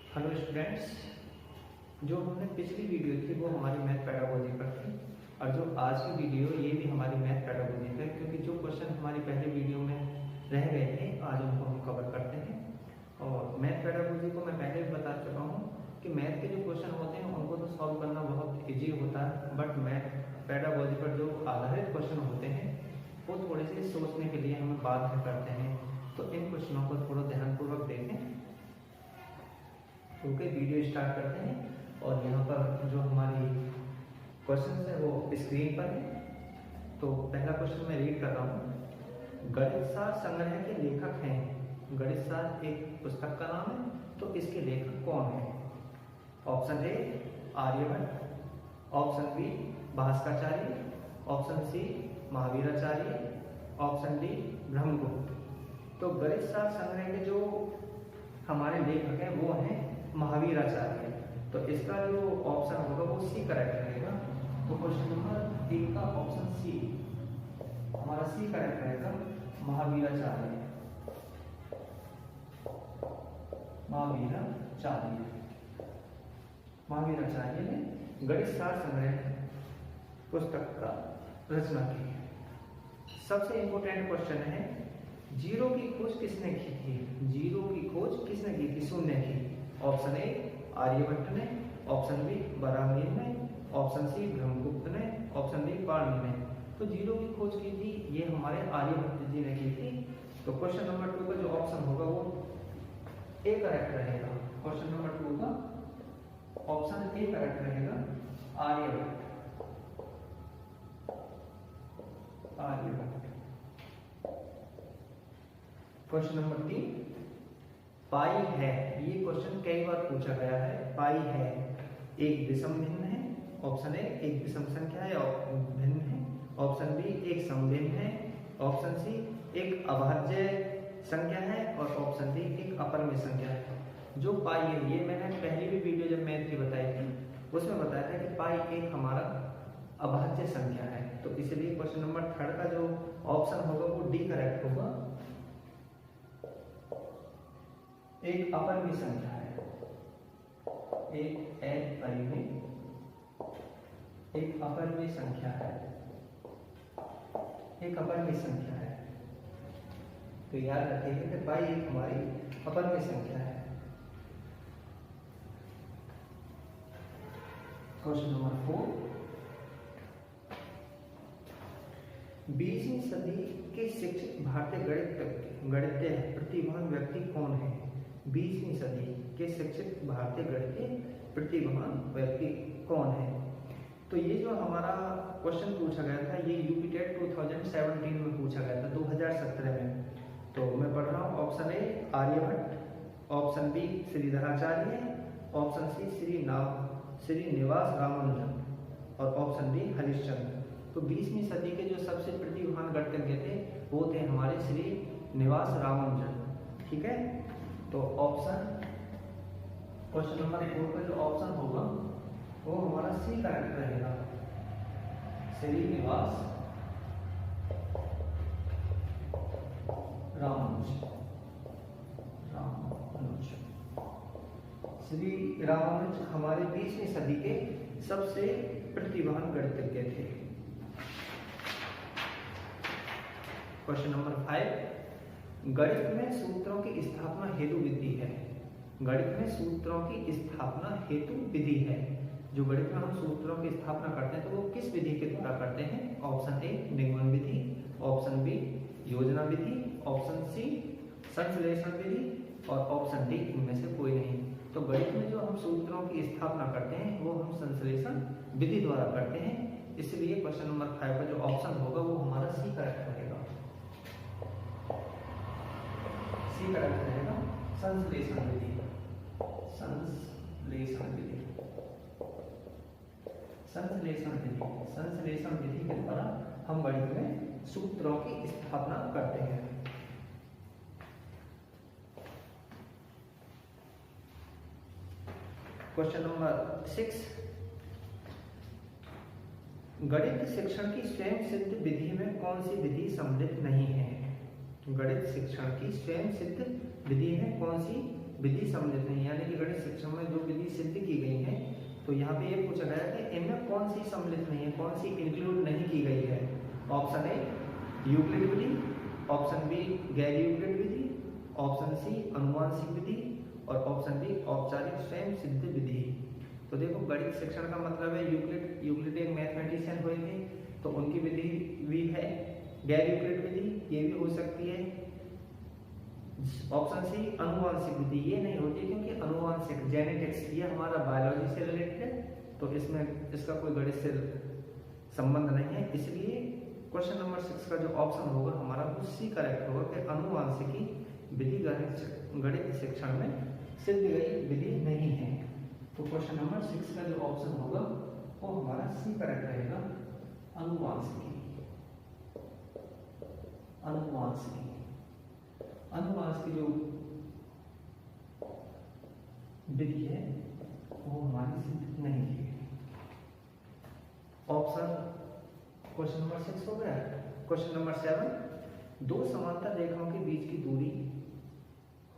Hello students, जो हमने पिछली वीडियो थी वो हमारी मैथ पेडागोजी पर थी और जो आज की वीडियो ये भी हमारी मैथ पेडागोजी पर, क्योंकि जो क्वेश्चन हमारी पहले वीडियो में रह गए थे आज उनको हम कवर करते हैं। और मैथ पेडागोजी को मैं पहले भी बता चुका हूँ कि मैथ के जो क्वेश्चन होते हैं उनको तो सॉल्व करना बहुत ईजी होता है, बट मैथ पेडागोजी पर जो आधारित क्वेश्चन होते हैं वो थोड़े से सोचने के लिए हमें बाध्य करते हैं। तो इन क्वेश्चनों को थोड़ा ध्यानपूर्वक देखें। ओके, वीडियो स्टार्ट करते हैं और यहाँ पर जो हमारी क्वेश्चन है वो स्क्रीन पर है। तो पहला क्वेश्चन मैं रीड कर रहा हूँ। गणित सार संग्रह के लेखक हैं। गणित सार एक पुस्तक का नाम है, तो इसके लेखक कौन है? Option A Aryabhatta, option B Bhaskaracharya, option C Mahaviracharya, option D Brahmagupta. तो गणित सार संग्रह के जो हमारे लेखक हैं वो हैं महावीराचार्य। तो इसका जो ऑप्शन होगा वो सी करेक्ट रहेगा। तो क्वेश्चन नंबर 1 का ऑप्शन सी, हमारा सी करेक्ट रहेगा, महावीराचार्य। महावीराचार्य ने गणित सार संग्रह पुस्तक का रचना की है। सबसे इंपोर्टेंट क्वेश्चन है, जीरो की खोज किसने की थी? जीरो की खोज किसने की थी? शून्य की। ऑप्शन ए आर्यभट्ट ने, ऑप्शन बी बरामीर ने, ऑप्शन सी ब्रह्मगुप्त ने, ऑप्शन डी पाणिनि ने। तो जीरो की खोज की थी ये हमारे आर्यभट्ट जी ने की थी। तो क्वेश्चन नंबर 2 का जो ऑप्शन होगा वो ए करेक्ट रहेगा। क्वेश्चन नंबर 2 का ऑप्शन ए करेक्ट रहेगा, आर्यभट्ट। क्वेश्चन नंबर 3, पाई है। ये क्वेश्चन कई बार पूछा गया है। पाई है एक विषम भिन्न है। ऑप्शन ए एक विषम संख्या है और भिन्न है, ऑप्शन बी एक समभिन्न है, ऑप्शन सी एक अभाज्य संख्या है और ऑप्शन डी एक अपरिमेय संख्या है। जो पाई है ये मैंने पहली भी वीडियो जब मैथ की बताई थी उसमें बताया था कि पाई एक हमारा अभाज्य संख्या है। तो इसलिए क्वेश्चन नंबर 3 का जो ऑप्शन होगा वो डी करेक्ट होगा, एक अपरिमेय संख्या है। एक अपरिमेय संख्या है, एक अपरिमेय संख्या है। तो याद रखिए कि पाई एक हमारी अपरिमेय संख्या है। क्वेश्चन नंबर 4, 20वीं सदी के शिक्षित भारतीय गणितीय प्रतिभावान व्यक्ति कौन है? 20वीं सदी के शिक्षित भारतीय गणितीय प्रतिभावान व्यक्ति कौन है? तो ये जो हमारा क्वेश्चन पूछा गया था ये यूपी टेट 2017 में पूछा गया था, 2017 में। तो मैं पढ़ रहा हूँ, option A Aryabhatta, option B Sridharacharya, option C Srinivasa Ramanujan और ऑप्शन डी हरिश्चंद्र। तो 20वीं सदी के जो सबसे प्रतिभावान गणितज्ञ थे वो थे हमारे श्रीनिवास रामानुजन। ठीक है, तो ऑप्शन क्वेश्चन नंबर 4 का जो ऑप्शन होगा वो हमारा सी करेक्ट रहेगा, श्रीनिवास रामानुजन। श्री रामानुज हमारे 20वीं सदी के सबसे प्रतिभावान गणितज्ञ थे। क्वेश्चन नंबर 5, गणित में सूत्रों की स्थापना हेतु विधि है। गणित में सूत्रों की स्थापना हेतु विधि है। जो गणित में हम सूत्रों की स्थापना करते हैं तो वो किस विधि के द्वारा करते हैं? ऑप्शन ए निगमन विधि, ऑप्शन बी योजना विधि, ऑप्शन सी संश्लेषण विधि और ऑप्शन डी इनमें से कोई नहीं। तो गणित में जो हम सूत्रों की स्थापना करते हैं वो हम संश्लेषण विधि द्वारा करते हैं। इसलिए क्वेश्चन नंबर 5 का जो ऑप्शन होगा वो हमारा सी करेक्ट रहेगा, सी करेक्ट रहेगा, संश्लेषण विधि। संश्लेषण विधि के द्वारा हम गणित में सूत्रों की स्थापना करते हैं। क्वेश्चन नंबर 6, गणित शिक्षण की स्वयं सिद्ध विधि में कौन सी विधि सम्मिलित नहीं है? गणित शिक्षण की स्वयं सिद्ध विधि में कौन सी विधि सम्मिलित नहीं, यानी कि गणित शिक्षण में जो विधि सिद्ध की गई है, तो यहाँ पे ये पूछा गया कि इनमें कौन सी सम्मिलित नहीं है, कौन सी इंक्लूड नहीं की गई है। ऑप्शन ए यूक्लिड विधि, ऑप्शन बी गैर यूक्लिड विधि, ऑप्शन सी अनुवांशिक विधि और ऑप्शन डी औपचारिक स्वयं सिद्ध विधि। तो देखो गणित शिक्षण का मतलब है यूक्लिड एक मैथमेटिशियन हुए थे, तो उनकी विधि भी है। गैर यूक्लिड विधि ये भी हो सकती है। ऑप्शन सी अनुवांशिक विधि ये नहीं होती, क्योंकि अनुवांशिक जेनेटिक्स ये हमारा बायोलॉजी से रिलेटेड है, तो इसमें इसका कोई गणित से संबंध नहीं है। इसलिए क्वेश्चन नंबर 6 का जो ऑप्शन होगा हमारा वो सी करेक्ट होगा कि अनुवांशिकी विधि गणित शिक्षण में सिद्ध गई विधि नहीं है। तो क्वेश्चन नंबर 6 का जो ऑप्शन होगा वो हमारा सी करेक्ट रहेगा, अनुवांशिकी। अनुवांशिकी जो विधि है वो हमारी सिद्ध नहीं है। ऑप्शन क्वेश्चन नंबर 6 हो गया। क्वेश्चन नंबर 7, दो समांतर रेखाओं के बीच की दूरी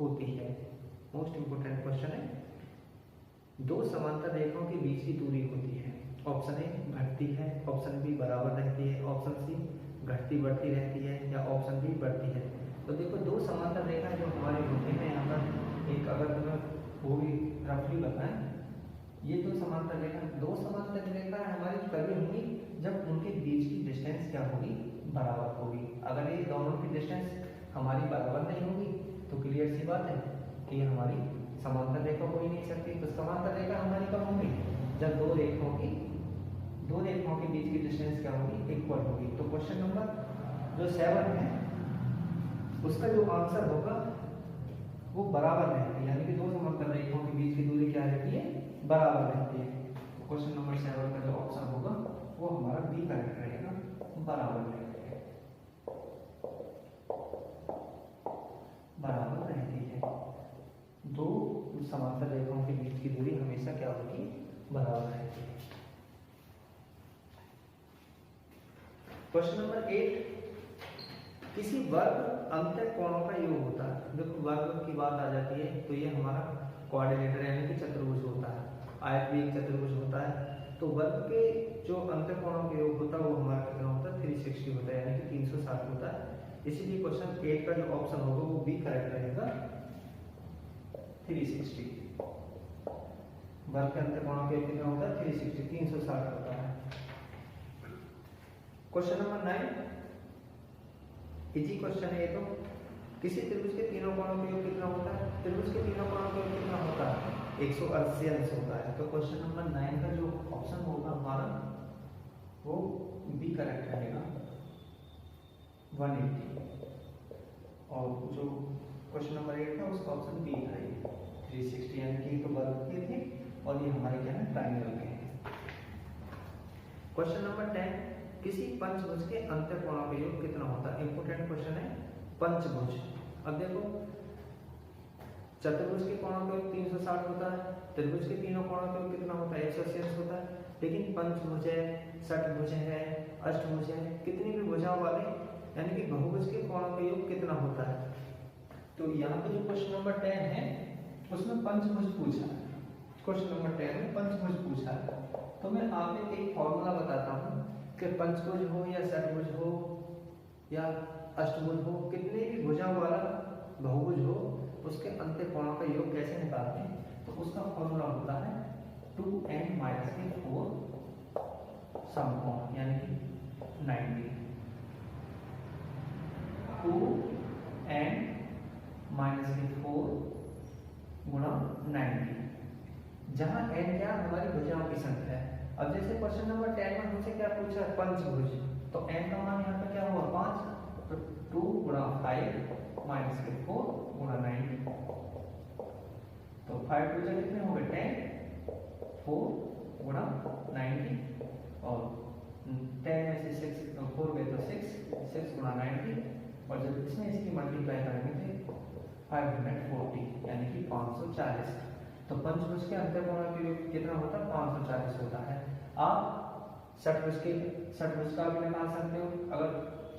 होती है। मोस्ट इंपोर्टेंट क्वेश्चन है, दो समांतर रेखाओं के बीच की दूरी होती है। ऑप्शन ए घटती है, ऑप्शन बी बराबर रहती है, ऑप्शन सी घटती बढ़ती रहती है या ऑप्शन डी बढ़ती है। तो देखो दो समांतर रेखा जो हमारे होते हैं, यहाँ पर एक अगर तुम्हें वो भी रफली बताएं, ये दो समांतर रेखा हमारी तभी होंगी जब उनके बीच की डिस्टेंस क्या होगी, बराबर होगी। अगर ये दोनों की डिस्टेंस हमारी बराबर नहीं होगी तो क्लियर सी बात है कि ये हमारी समांतर रेखा हो ही नहीं सकती। तो समांतर रेखा हमारी कब होगी, जब दो रेखाओं के बीच की डिस्टेंस क्या होगी, इक्वल होगी। तो क्वेश्चन नंबर जो 7 है उसका जो आंसर होगा वो बराबर रहती है, यानी कि दो समांतर रेखाओं के बीच की दूरी क्या रहती है, बराबर रहती है। तो क्वेश्चन नंबर 7 का जो ऑप्शन होगा वो हमारा बी करेक्ट रहेगा, बराबर रहती है, बराबर रहती है। दो समांतर रेखाओं के बीच की दूरी हमेशा क्या होगी, बराबर रहती है। क्वेश्चन नंबर 8, किसी वर्ग अंतःकोणों का योग होता है। देखो वर्ग की बात आ जाती है तो ये हमारा कोऑर्डिनेटर यानी कि चतुर्भुज होता है, आयत भी एक चतुर्भुज होता है। तो वर्ग के जो अंतःकोणों का योग होता है वो हमारा कितना होता है, 360 होता है, यानी कि 360 होता है। इसीलिए क्वेश्चन 8 का जो ऑप्शन होगा वो बी करेक्ट रहेगा, 360। वर्ग के अंतःकोणों का योग कितना होता है, 360 होता है। क्वेश्चन नंबर 9, इजी क्वेश्चन है ये तो। किसी त्रिभुज के तीनों कोणों का योग कितना होता है, त्रिभुज के तीनों कोणों का योग कितना होता है, 180 अंश होता है। तो क्वेश्चन नंबर 9 का जो ऑप्शन होगा हमारा वो बी करेक्ट रहेगा, 180। और जो क्वेश्चन नंबर 8 था उसका ऑप्शन बी था, 360, यानी कि तो वर्ग के थे और ये हमारे क्या है, ट्रायंगल के हैं। क्वेश्चन नंबर 10, किसी पंचभुज के अंतःकोणों का योग कितना होता है। इंपोर्टेंट क्वेश्चन है पंचभुज। अब देखो चतुर्भुज के कोणों का योग 360 होता है, त्रिभुज के तीनों कोणों का योग कितना होता है, 180 होता है। लेकिन पंचभुज है, षटभुज है, अष्टभुज है, कितनी भी भुजाओं वाले यानी कि बहुभुज के कोणों का योग कितना होता है। तो यहाँ पे जो क्वेश्चन नंबर 10 है उसमें पंचभुज पूछा है, क्वेश्चन नंबर 10 में पंचभुज पूछा है। तो मैं आपको एक फॉर्मूला बताता हूँ कि पंचभुज हो या षटभुज हो या अष्टभुज हो, कितने भी भुजाओं वाला बहुभुज हो उसके अंतःकोणों का योग कैसे निकालते हैं। तो उसका फॉर्मूला होता है 2n-4 समकोण यानी कि 90, 2n-4 गुणा 90, जहां n क्या हमारी भुजाओं की संख्या है। अब जैसे क्वेश्चन नंबर 10 में हमसे क्या पूछा है, पंचभुज, तो n का मान यहाँ पे क्या हुआ 5, तो 2 गुणा 5 - 4 गुणा 90, तो 5 2 कितने हो गए 10, 4 गुणा 90 और 10 में से 6 4 गए तो 6 गुणा 90 और जब इसमें इसकी मल्टीप्लाई करेंगे तो 540 यानी कि 540। तो पंचभुज के अंतःकोणों का योग कितना होता है, 540 होता है। आप षटभुज का भी निकाल सकते हो। अगर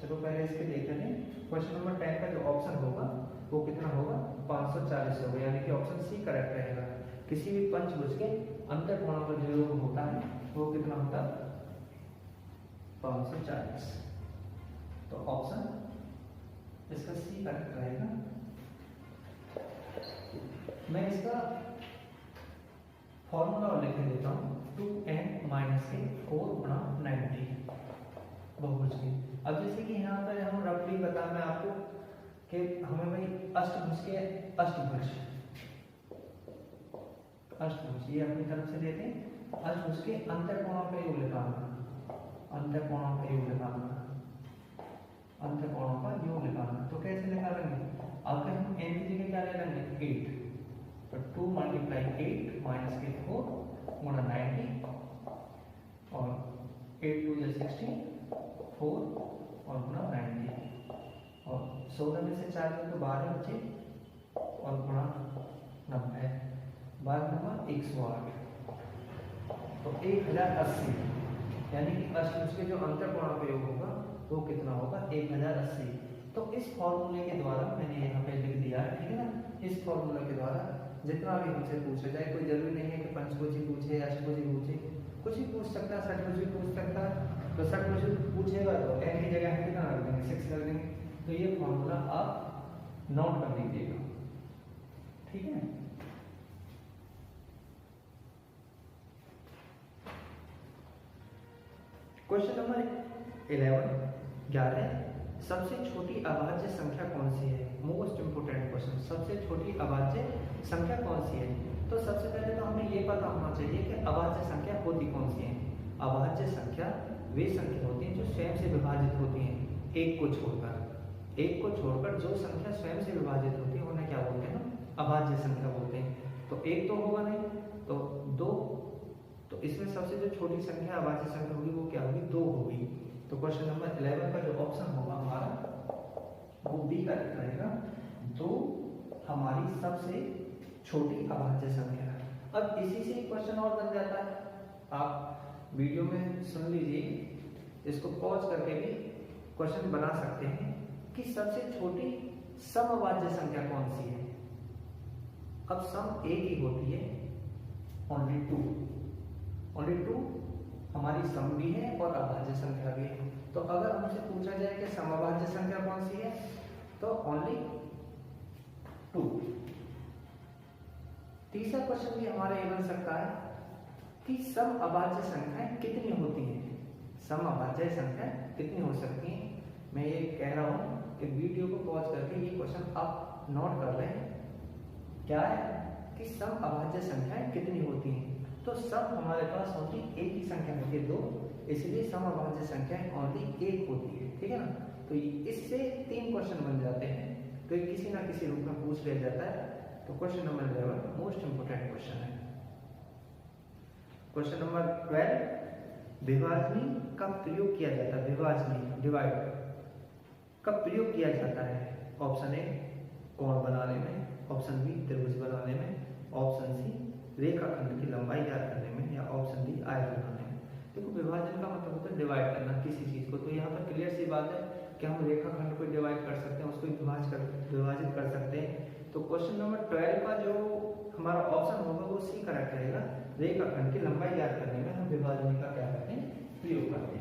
चलो पहले इसके देख लेते हैं। क्वेश्चन नंबर 10 का जो ऑप्शन होगा वो कितना होगा 540 होगा, यानी कि ऑप्शन सी करेक्ट रहेगा। किसी भी पंचभुज के अंतःकोणों का जो योग होता है वो कितना होता है 540। तो ऑप्शन इसका सी करेक्ट रहेगा। मैं इसका फॉर्मूला लिख देता हूँ 2n-4 गुणा 90 बहुभुज की। अब जैसे कि यहाँ पर हम रफली बता मैं आपको कि हमें भाई अष्टभुज के अष्टभुज ये अपनी तरफ से देते हैं। अष्टभुज के अंतःकोणों का योग निकालना, अंतःकोणों का योग निकालना, अंतःकोणों का योग निकालना। तो कैसे निकालेंगे? अगर हम n की जगह क्या ले लेंगे 8, तो 2 × 8 - 4 गुणा 90 और 8 2 या 16 4 और गुणा 90 और 16 में से 4 तो 12 बचे और गुणा 90 12 नंबर 108। तो 1080 यानी कि अष्टभुज के जो अंतःकोणों का योग होगा वो कितना होगा 1080। तो इस फॉर्मूले के द्वारा मैंने यहाँ पे लिख दिया है, ठीक है ना। इस फॉर्मूला के द्वारा जितना भी हमसे पूछा जाए, कोई जरूरी नहीं है कि पंचभुज ही पूछे या अष्टभुज ही पूछे, कुछ भी पूछ सकता है, षटभुज भी पूछ सकता है। तो षटभुज पूछेगा तो n की जगह हम कितना रख देंगे 6 रख देंगे। तो ये फॉर्मूला आप नोट कर लीजिएगा, ठीक है। क्वेश्चन नंबर 11 सबसे छोटी अभाज्य संख्या कौन सी है? मोस्ट इंपोर्टेंट क्वेश्चन, सबसे छोटी अभाज्य संख्या कौन सी है? तो सबसे पहले तो हमें ये पता होना चाहिए कि अभाज्य संख्या होती कौन सी है। अभाज्य संख्या वे संख्या होती हैं जो स्वयं से विभाजित होती हैं, एक को छोड़कर जो संख्या स्वयं से विभाजित होती है उन्हें क्या बोलते हैं? अभाज्य संख्या बोलते हैं। तो एक तो होगा नहीं, तो 2, तो इसमें सबसे जो छोटी संख्या अभाज्य संख्या होगी वो क्या होगी 2 होगी। तो क्वेश्चन नंबर 11 का जो ऑप्शन होगा हमारा वो बी का रहेगा। 2 हमारी सबसे छोटी अभाज्य संख्या है। अब इसी से क्वेश्चन और बन जाता है, आप वीडियो में सुन लीजिए, इसको पॉज करके भी क्वेश्चन बना सकते हैं कि सबसे छोटी समअभाज्य संख्या कौन सी है। अब सम एक ही होती है, ओनली टू हमारी सम भी है और अभाज्य संख्या भी है। तो अगर हमसे पूछा जाए कि समअभाज्य संख्या कौन सी है तो ओनली 2। तीसरा क्वेश्चन भी हमारा ये बन सकता है कि समअभाज्य संख्याएं कितनी होती हैं, समअभाज्य संख्याएं कितनी हो सकती हैं। मैं ये कह रहा हूं कि वीडियो को पॉज करके ये क्वेश्चन आप नोट कर लें। क्या है कि समअभाज्य संख्याएं कितनी होती हैं। तो सम हमारे पास ओनली एक ही संख्या होती है 2, इसलिए समअभाज्य संख्याएं ओनली 1 होती है, ठीक है ना। तो इससे 3 क्वेश्चन बन जाते हैं, तो ये किसी ना किसी रूप में पूछ लिया जाता है। तो question number 11 most important question है। क्वेश्चन नंबर 12 विभाजनी का प्रयोग किया जाता है, विभाजनी डिवाइड का प्रयोग किया जाता है। ऑप्शन ए कोण बनाने में, ऑप्शन बी त्रिभुज बनाने में, ऑप्शन सी रेखाखंड की लंबाई ज्ञात करने में, या ऑप्शन डी आयत बनाने में। देखो विभाजन का मतलब होता है डिवाइड करना किसी चीज को। तो यहाँ पर क्लियर सी बात है कि हम रेखाखंड को डिवाइड कर सकते हैं, उसको विभाजित कर सकते हैं। तो क्वेश्चन नंबर 12 का जो हमारा ऑप्शन होगा वो सी करेक्ट रहेगा। रेखाखंड की लंबाई ज्ञात करने में हम विभाजन का क्या करते हैं प्रयोग करते हैं।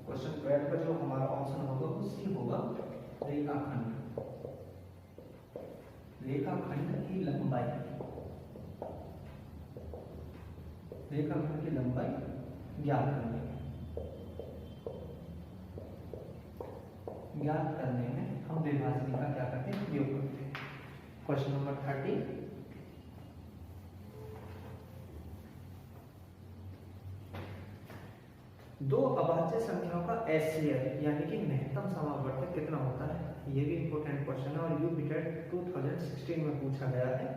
क्वेश्चन 12 का जो हमारा ऑप्शन होगा वो सी होगा, रेखाखंड की लंबाई, रेखाखंड की लंबाई ज्ञात करने में हम विभाजनी का क्या करते हैं प्रयोग करते हैं। क्वेश्चन नंबर 30 दो अभाज्य संख्याओं का एचसीएफ यानी कि महत्तम समावर्तक कितना होता है। ये भी इंपॉर्टेंट क्वेश्चन है और यूपीटेट 2016 में पूछा गया है।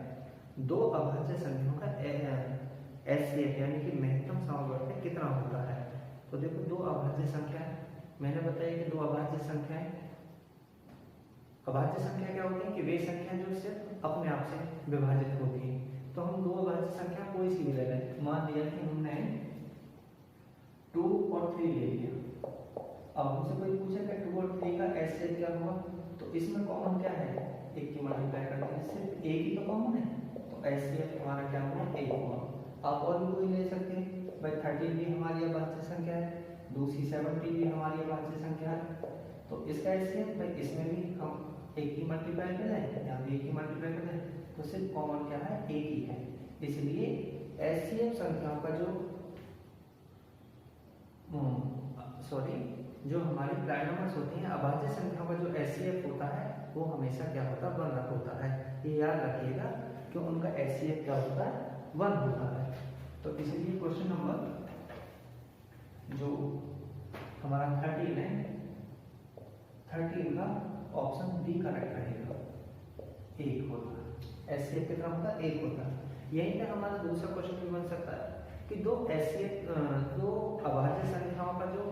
दो अभाज्य संख्याओं का एचसीएफ यानी कि महत्तम समावर्तक कितना होता है। तो देखो दो अभाज्य संख्या है, मैंने बताया कि दो अभाज्य संख्याएं, अभाज्य संख्या क्या होती है कि वे संख्या जो सिर्फ अपने आप से विभाजित होती है। तो हम दो अभाज्य संख्या कोई सी भी ले लें, मान लिया कि हमने 2 और 3 ले लिया। अब हमसे कोई पूछे कि 2 और 3 का एचसीएफ क्या होगा, तो इसमें कॉमन क्या है एक की मल्टीप्लाई करते हैं, सिर्फ एक ही तो कॉमन है, तो एचसीएफ हमारा क्या होगा, एक होगा। आप और भी कोई ले सकते हैं भाई, 13 भी हमारी अभाज्य संख्या है, दूसरी 17 भी हमारी अभाज्य संख्या है, तो इसका एचसीएफ भाई इसमें भी हम एक ही मल्टीप्लाई कर दें, यहाँ भी एक ही मल्टीप्लाई कर दें, तो सिर्फ कॉमन क्या है, एक ही है। इसलिए एचसीएफ संख्याओं का जो जो हमारे प्राइम नंबर्स होते हैं, अभाज्य संख्याओं का जो एचसीएफ होता है वो हमेशा क्या होता है, 1 होता है। ये याद रखिएगा कि उनका एचसीएफ क्या होता है, 1 होता है। तो इसलिए क्वेश्चन नंबर जो हमारा 13 है, 13 का ऑप्शन बी करेक्ट रहेगा, 1 होता है। एचसीएफ कितना होता है, 1 होता है। यहीं पे हमारा दूसरा क्वेश्चन भी बन सकता है कि दो अभाज्य संख्याओं का जो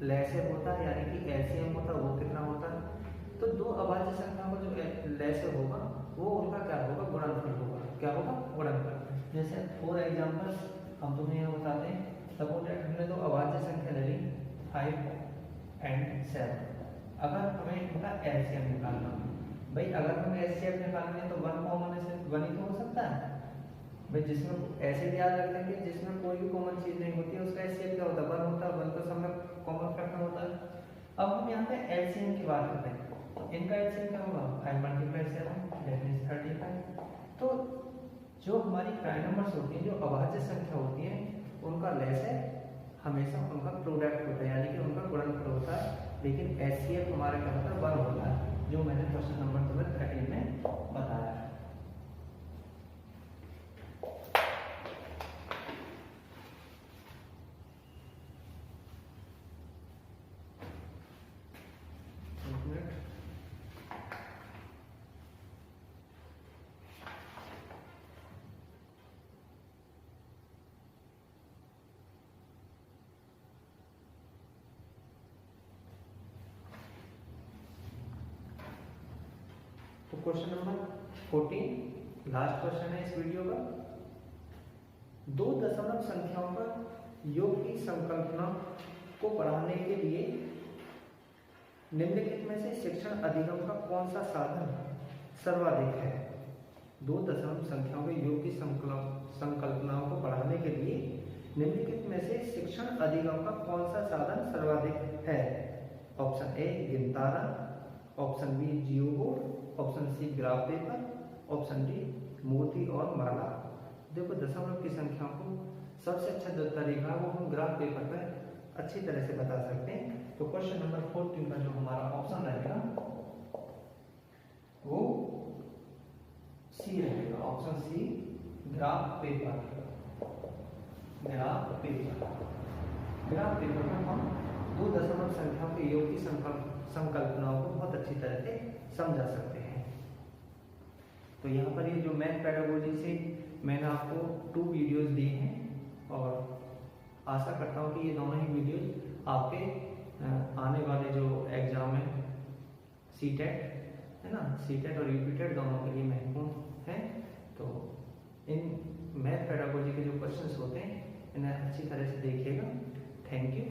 लैसे होता है यानी कि एलसीएम होता है वो कितना होता है, तो दो अभाज्य संख्याओं का जो लैसे होगा वो उनका क्या होगा, गुणनफल होगा। क्या होगा, गुणनफल। जैसे फॉर एग्जांपल हम तुम्हें यह बताते हैं, सपोज दैट हमने दो अभाज्य संख्या ले ली 5 एंड 7, अगर हमें इनका एलसीएम निकालना भाई, अगर हमें एलसीएम निकालना है तो 1 कॉमन है, 1 ही तो हो सकता है भाई, जिसमें ऐसे भी याद रख लेंगे जिसमें कोई भी कॉमन चीज नहीं होती है उसका एचसीएफ क्या होता है, 1 होता है, 1 तो सब में कॉमन फैक्टर होता है। अब हम यहाँ पे एलसीएम की बात करते हैं, तो इनका एलसीएम क्या होगा, 5 × 7 दैट मींस 35। तो जो हमारी प्राइम नंबर्स होती हैं, जो अभाज्य संख्या होती है, उनका लैसे हमेशा उनका प्रोडक्ट होता है यानी कि उनका गुणनफल होता है, लेकिन एचसीएफ हमारा क्या होता है, 1 होता है, जो मैंने क्वेश्चन नंबर तुम्हें 13 में बताया है। तो क्वेश्चन नंबर 14 लास्ट क्वेश्चन है इस वीडियो का। दो दशमलव संख्याओं पर योग की संकल्पना को बढ़ाने के लिए निम्नलिखित में से शिक्षण अधिगम का कौन सा साधन सर्वाधिक है। दो दशमलव संख्याओं के योग की संकल्पनाओं को बढ़ाने के लिए निम्नलिखित में से शिक्षण अधिगम का कौन सा साधन सर्वाधिक है। ऑप्शन ए गिनतारा, option B geo board, option C graph paper, option D मोती और माला। देखो दशमलव की संख्या को सबसे अच्छा जो तरीका है वो हम ग्राफ पेपर पर अच्छी तरह से बता सकते हैं। तो क्वेश्चन नंबर 14 का जो हमारा ऑप्शन रहेगा वो सी रहेगा, option C graph paper. Graph paper, graph paper में हम दो दशमलव संख्याओं के योग की संकल्पनाओं को बहुत अच्छी तरह से समझा सकते हैं। तो यहाँ पर ये जो मैथ पेडागोजी से मैंने आपको 2 वीडियोस दिए हैं और आशा करता हूँ कि ये दोनों ही वीडियोस आपके आने वाले जो एग्जाम है सीटेट है ना, सीटेट और यूपीटेट दोनों के लिए महत्वपूर्ण है। तो इन मैथ पेडागोजी के जो क्वेश्चंस होते हैं इन्हें अच्छी तरह से देखिएगा। Thank you.